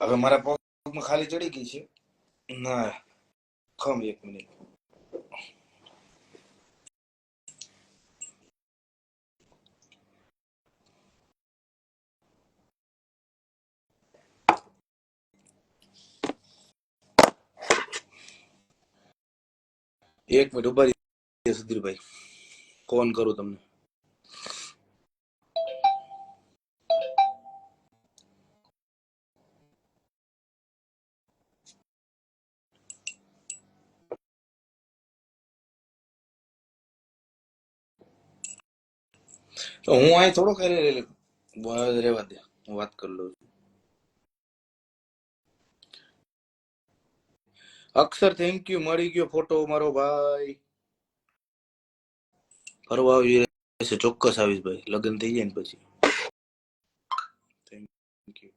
હવે મારા પગમાં ખાલી ચડી ગઈ છે. ના, ખમ 1 મિનિટ. ઉભા રહીએ સુધીરભાઈ, ફોન કરું તમને. તો હું અહીં થોડો કરી રેવા દે, હું વાત કરી લઉં છું. અક્ષર થેન્ક યુ, મળી ગયો ફોટો મારો ભાઈ. ફરવા આવી રહેશે, ચોક્કસ આવીશ ભાઈ, લગ્ન થઈ જાય ને પછી. Thank you.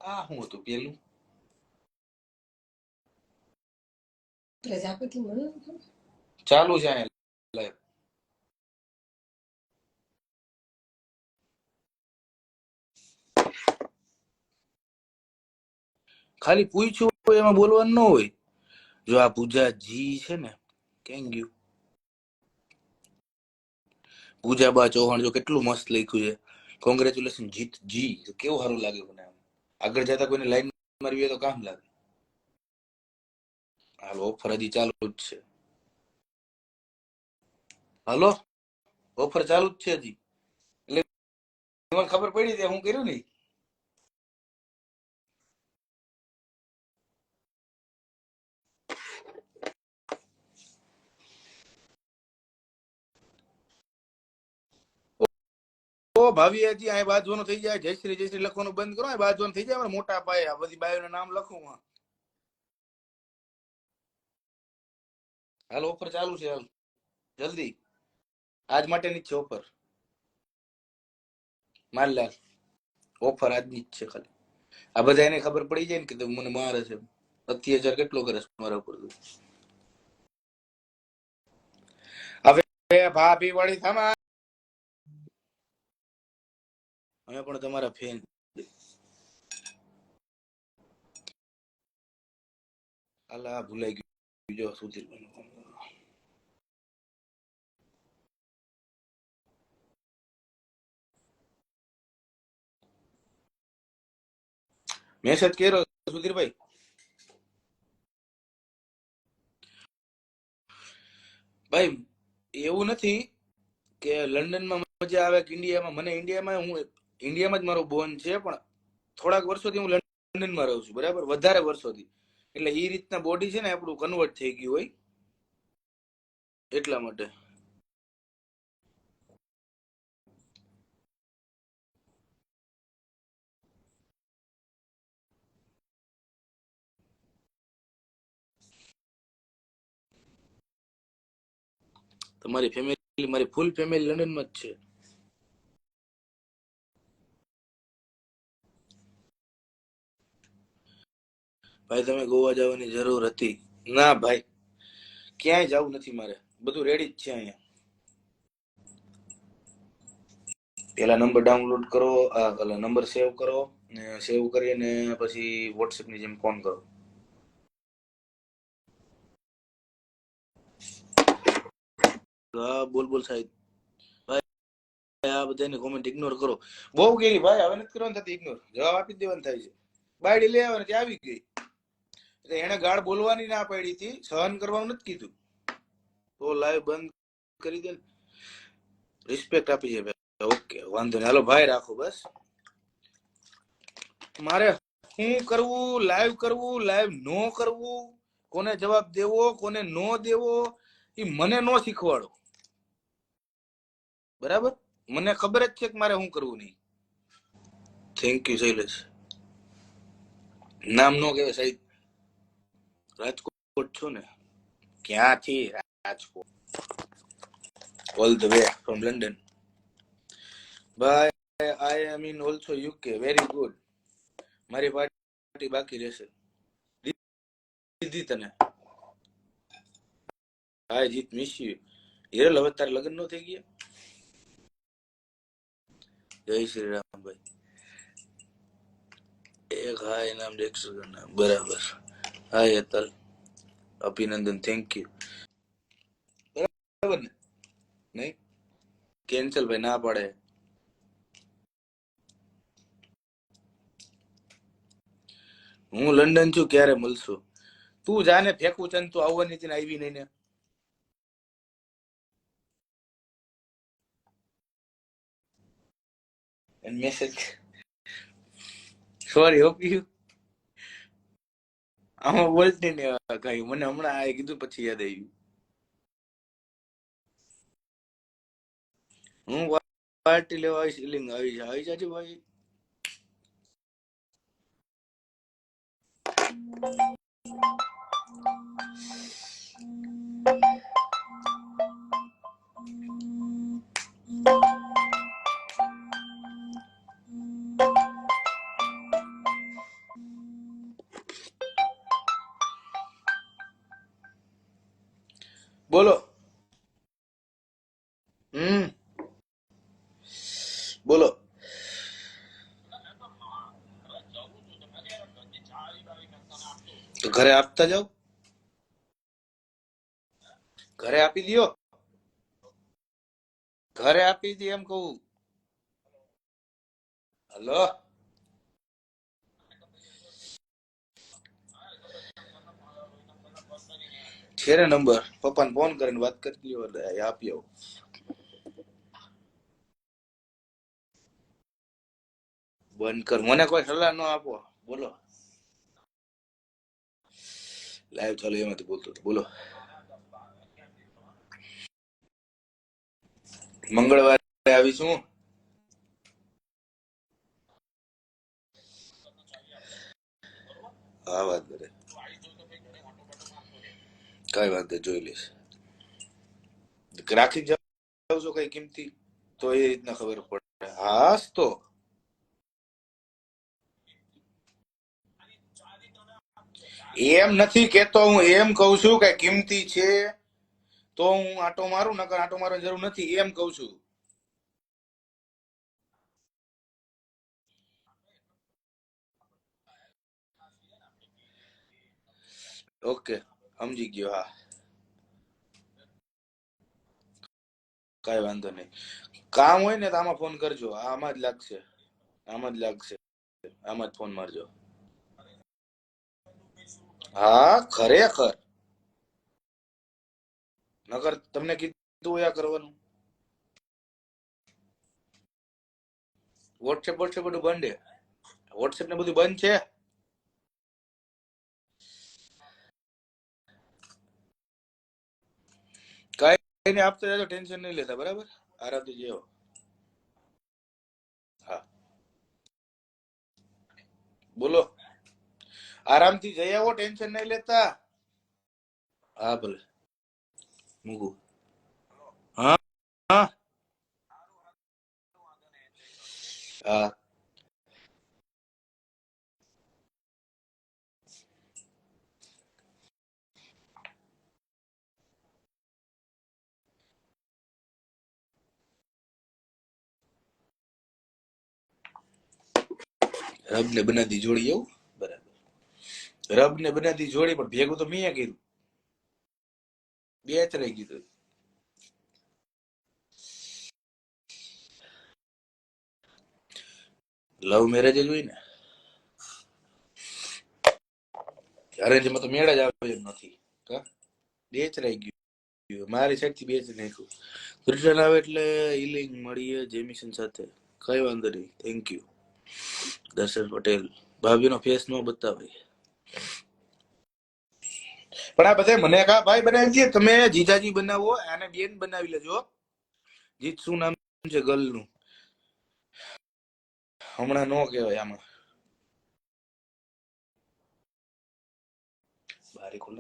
આ શું હતું પેલું? પ્રજાપતિ ચાલુ છે લાઈવ. ખાલી પૂછ્યું હોય એમાં બોલવાનું ન હોય. જો આ પૂજા જી છે ને, કેમ ગયું પૂજા બા ચૌહાણ, જો કેટલું મસ્ત લખ્યું છે. કોંગ્રેચ્યુલેશન જીત જી, કેવું સારું લાગે મને. આગળ જતા કોઈને લાઈન મારવી હોય તો કામ લાગે. હાલો, ઓફર હજી ચાલુ જ છે. હાલો, ઓફર ચાલુ જ છે હજી. એટલે મને ખબર પડી છે હું કર્યું ને. ઓ ભાવી હજી આ બાજવાનું થઈ જાય, જય શ્રી લખવાનું બંધ કરો, આ બાજવાનું થઈ જાય. મોટા પાયે આ બધી બાયોના નામ લખું. હાલ ઓફર ચાલુ છે, હાલ જલ્દી. આજ માટેની જ છે ઓફર. મારલાલ, ઓફર આજની જ છે ખાલી. આ બધા એને ખબર પડી જાય ને કે મને મારે છે. 80,000 કેટલો કરે મારા ઉપર. હવે ભાભી વાળી થામા, અમે પણ તમારા ફેન. અલા ભૂલાઈ ગયું જો સુધીર. મેસેજ કર્યો સુધીરભાઈ. ભાઈ એવું નથી કે લંડનમાં મજા આવે કે ઇન્ડિયામાં. મને ઇન્ડિયામાં હું ઇન્ડિયામાં જ મારો બોન છે, પણ થોડાક વર્ષોથી હું લંડનમાં રહું છું, બરાબર, વધારે વર્ષોથી. એટલે એ રીતના બોડી છે ને આપણું કન્વર્ટ થઈ ગયું હોય એટલા માટે. તમારી ફેમિલી, મારી ફૂલ ફેમિલી લંડનમાં જ છે. ભાઈ તમે ગોવા જવાની જરૂર હતી. ના ભાઈ, ક્યાંય જવું નથી મારે, બધું રેડી જ છે અહીંયા. પેલા નંબર ડાઉનલોડ કરો, નંબર સેવ કરો, ને સેવ કરીને પછી વોટ્સએપ ની જેમ ફોન કરો. હા બોલ બોલ સાહેબ. ભાઈ આ બધાની કોમેન્ટ ઇગ્નોર કરો. બહુ ગઈ ભાઈ, હવે નથી કરવાનું થતી ઇગ્નોર, જવાબ આપી દેવાનું થાય છે. બાયડી લે આવે ત્યાં આવી ગઈ. એને ગાળ બોલવાની ના પાડી હતી, સહન કરવાનું નથી કીધું. તો લાઈવ બંધ કરી દે. રિસ્પેક્ટ આપી છે. ઓકે વાંધો નહીં, હાલો ભાઈ રાખો બસ. મારે શું કરવું, લાઈવ કરવું, લાઈવ નો કરવું, કોને જવાબ દેવો, કોને નો દેવો, એ મને નો શીખવાડો, બરાબર? મને ખબર જ છે કે મારે શું કરવું નહીં. Thank you Shailesh. નામ નો કહેવાય સાહેબ. રાજકોટ છો ને? ક્યાંથી Rajkot? All the way from London. ભાઈ I am in also UK. Very good. મારી પાર્ટી બાકી રહેશે. દીધી તને. હાય જીત, મિસ યુ. હિરલ હવે તારે લગ્ન નો થઈ ગયા? જય શ્રી રામ ભાઈ. એક હાય નામ ડેક્સર નામ બરાબર. હાય અતલ, અભિનંદન, થેન્ક યુ. બરાબર ને? નહીં કેન્સલ ભાઈ, ના પડે. હું લંડન છું, ક્યારે મળશું? તું જાને ફેંકું ચંદ, તું આવવાની હતી ને આવી નહીં ને. મેસેજ સોરી હોપ યુ આમાં બોલતી ને કઈ મને હમણાં આ કીધું પછી યાદ આવ્યું. હું પાર્ટી લેવા આવીશ, ઇલિંગ આવી જાજે ભાઈ. બોલો. બોલો. તો ઘરે આપતા જાવ, ઘરે આપી દો, ઘરે આપી દે એમ કહું. હલો, છે ને નંબર, પપ્પાને ફોન કરીને વાત કરી લ્યો એટલે આપી આવો. બંધ કર, મને કોઈ સલાહ ન આપો. બોલો. લાઈવ ચાલુ એમાંથી બોલતો હતો. બોલો. મંગળવારે આવીશું. હા વાત કરે, કઈ વાંધો, જોઈ લઈશ. રાખી જાવ છો કઈ કિંમતી, તો એ રીતના ખબર પડે. હાસ તો એમ નથી કેતો, હું એમ કઉ છું કે કિંમતી છે તો હું આટો મારું, નકર આટો મારવાની જરૂર નથી, એમ કઉ છું. ઓકે, સમજી ગયો. હા, કઈ વાંધો નહીં. કામ હોય ને તો આમાં ફોન કરજો, આમાં જ લાગશે, આમાં જ લાગશે, આમાં જ ફોન મારજો. હા ખરેખર, નકર તમને કીધું આ કરવાનું. વોટ્સએપ વોટ્સએપ બધું બંધ છે, વોટ્સએપ ને બધું બંધ છે. કઈ ને આપતો જાજો, ટેન્શન નહીં લેતા, બરાબર? આરામથી જેવો. હા બોલો. આરામથી જઈ આવો, ટેન્શન નહીં લેતા. હા ભલે, મૂકું. હા હા હા. રબ ને બનાતી જોડી એવું, બરાબર. રબ ને બનાતી જોડી, પણ ભેગું તો મેં કર્યું, બે જ રહી ગયું. લવ મેરેજ જ હોય ને, અરેન્જમાં તો મેળ જ આવે એમ નથી. બે જ રહી ગયું, મારી સાઈડ થી બે જ નાખ્યું. રિટર્ન આવે એટલે હિલિંગ મળીએ જેમિશન સાથે. કઈ વાંધો નહીં, થેન્ક યુ. દર્શન પટેલ, ભાભીનો ફેસ નો બતાવે. પણ આ બધા મને કા ભાઈ બનાવી દે, તમે જીજાજી બનાવો, આને બેન બનાવી લેજો. જીત શું નામ છે ગર્લ નું, હમણાં નો કહેવાય આમાં. બારી ખોલ,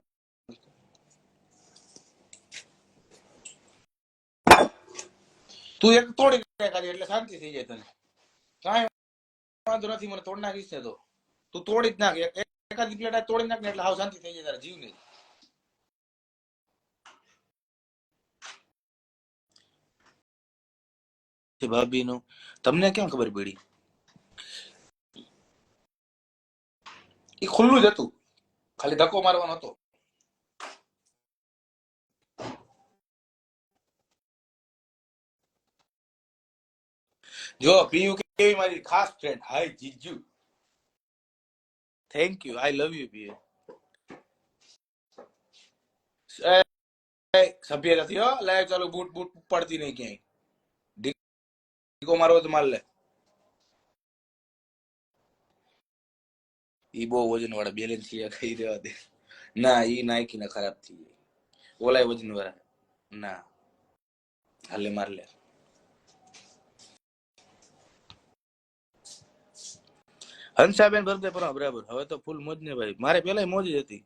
તું એક તોડી ખાલી એટલે શાંતિ થઈ જાય તને. કાંઈ વાંધો નથી, મને તોડ નાખીશ ને તો તું તોડી જ નાખ, એકાદી પ્લેટ તોડી નાખ ને એટલે હાવ શાંતિ થઈ જાય તારા જીવ ને. ભાભીનું તમને કેમ ખબર પડી? એ ખુલ્લું જ હતું, ખાલી ધક્કો મારવાનો હતો. જો પીયુ કેવી મારી ખાસ ફ્રેન્ડ. હાય જીજુ, thank you, I love you Piyu. સભ્ય નથી હો, લાઈવ ચાલુ, બૂટ બૂટ પડતી નહીં ક્યાંય. ડીકો મારવો તો માર લે. ઈ બહુ વજન વાળા બેલેન્સ ખાઈ દેવા દે. ના ઈ નાઈકી ના ખરાબ થઈ જાય. ઓલાય વજન વાળા ના હાલે માર લે. હંસાબેન ભરતે પર બરાબર. હવે તો ફૂલ મોજ ને ભાઈ, મારે પેલા મોજ જ હતી.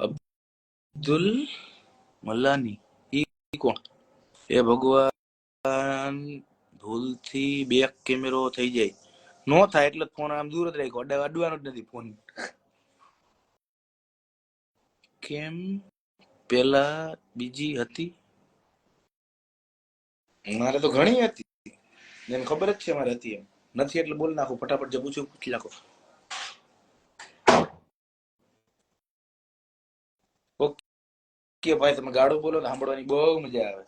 અબ્દુલ મલ્લાની ઈ કોણ? એ ભગવાન, ભૂલથી બેક કેમેરો થઈ જાય. નો થાય એટલે ફોન આમ દૂર જ રાખ્યો, અડવાનો જ નથી ફોન. કેમ પેલા બીજી હતી? મારે તો ઘણી હતી, એને ખબર જ છે મારે હતી એમ. નથી એટલે બોલ નાખો ફટાફટ, જે પૂછ્યું પૂછી નાખો. ઓકે ભાઈ, તમે ગાડો બોલો ને સાંભળવાની બહુ મજા આવે.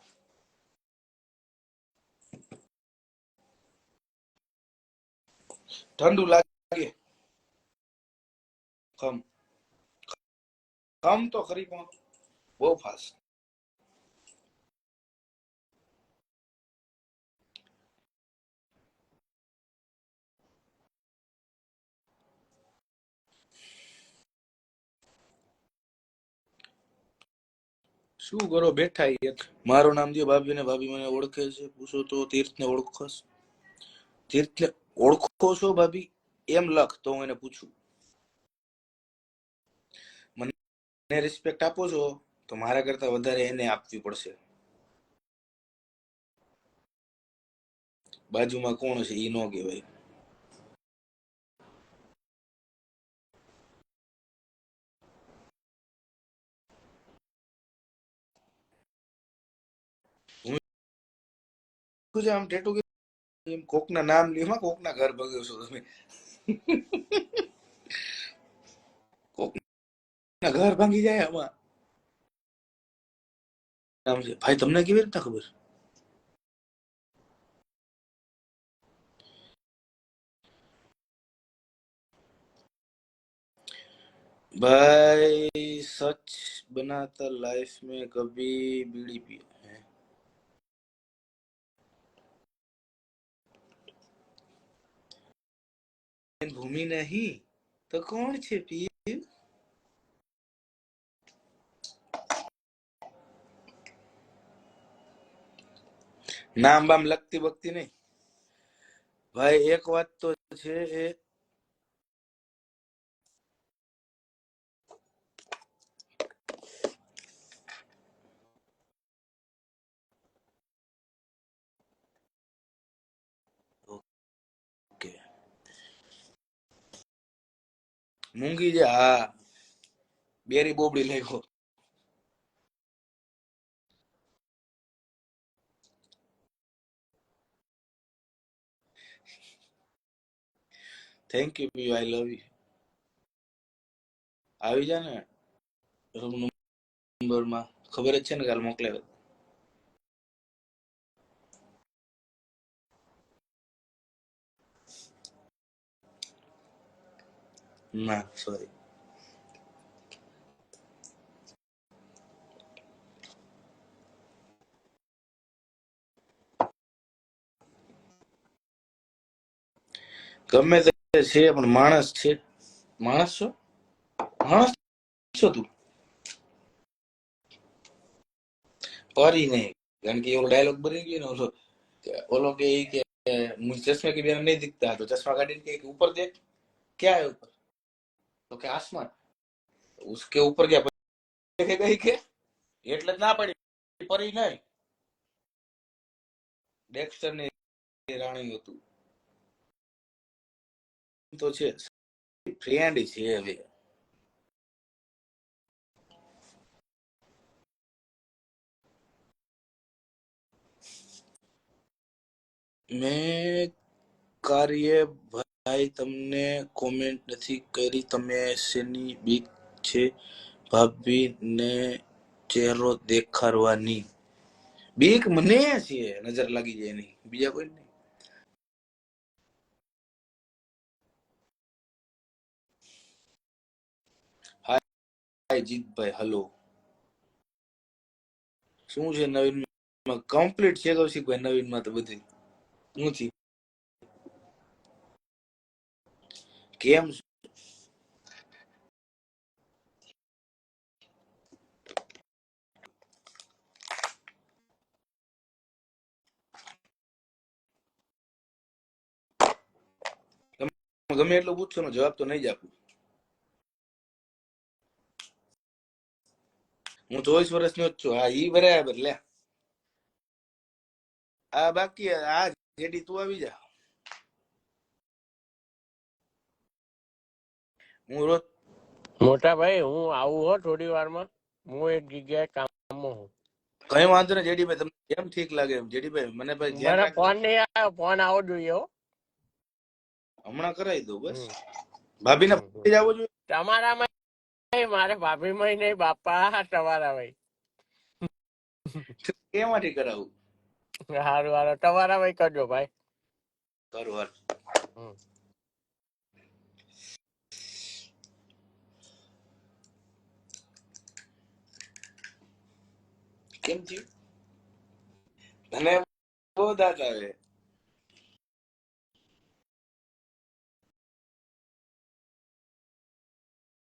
ઠંડુ લાગે. ખમ ખમ તો ખરી પણ બહુ ફાસ્ટ. શું કરો બેઠા? મારું નામ દો ભાભી ને, ભાભી મને ઓળખે છે પૂછો તો. તીર્થ ને ઓળખોસ? તીર્થ ને ઓળખો છો ભાભી? એમ લખ તો હું એને પૂછું. મને રિસ્પેક્ટ આપો છો તો મારા કરતા વધારે એને આપવી પડશે. બાજુમાં કોણ છે ઈ નો કહેવાય. હું આમ ટેટુ એમ કોકના નામ લ્યો, કોકના ઘર ભગાવશો તમે. કોકના ઘર ભાંગી જાય આમાં. નામ છે ભાઈ, તમને કેવી રીતના ખબર? भाई सच बनाता लाइफ में कभी बीड़ी पिया है? ભૂમિ નહીં તો કોણ છે પીએ? નામ બામ લગતી બગતી નહીં ભાઈ. એક વાત તો છે એ ઓકે મૂંગી જે. હા બેરી બોબડી લેખો. Thank you Piyu, I love you. આવી જા ને રૂમ નંબરમાં, ખબર જ છે ને કાલ મોકલે. ના સોરી. ગમે તે છે પણ માણસ છે. માણસ છો? માણસ છો તું? પરી નહીં, કારણ કે એવો ડાયલોગ બની ગયો ને ઓલો. ઓલો કે मुझे चश्मे के बिना नहीं दिखता, तो चश्मा काटी के ऊपर देख. क्या है ऊपर? तो क्या आसमान? उसके ऊपर क्या देखेगा ही के? એટલે જ ના પડી પરી નહીં. ડેક્સ્ટર ની રાણી હતું તો છે, ફ્રેન્ડ છે હવે. મેં કાર્ય ભાઈ તમને કોમેન્ટ નથી કરી. તમે શેની બીક છે ભાભી ને ચહેરો દેખાડવાની? બીક મને છે, નજર લાગી જાય નહીં, બીજા કોઈ નહીં. હાય જીતભાઈ, હલો. શું છે નવીનમાં? કમ્પ્લીટ છે કૌશિકભાઈ. નવીનમાં તો બધી શું છે? કેમ ગમે એટલું પૂછશો ને જવાબ તો નહીં જ આપું. હું 24 વર્ષનો જ છું. હા, ઈ બરાબર. લે આ બાકી આ જેડી તું આવી જા. હું રોજ મોટા ભાઈ હું આવું હો થોડી વારમાં. હું એક જગ્યાએ કામમાં હું. કઈ વાંધો નહીં જેડીભાઈ, તમને કેમ ઠીક લાગે એમ. જેડીભાઈ મને ભાઈ ધ્યાન મને રાખજો. ફોન નહીં આવ્યો, ફોન આવો જોઈએ હો. હમણાં કરાવી દઉં બસ. હમ, ભાભીને હમ, હમ. પૂછી જવું જોઈએ. તમારામાં નહીં, મારે ભાભીમાં નહીં બાપા, તમારામાં. કેમાંથી કરાવું? સારું હારું, તમારામાં કરજો ભાઈ. કરું હાલ. હમ. કેમ થયું? તને બહુ દાંત આવે.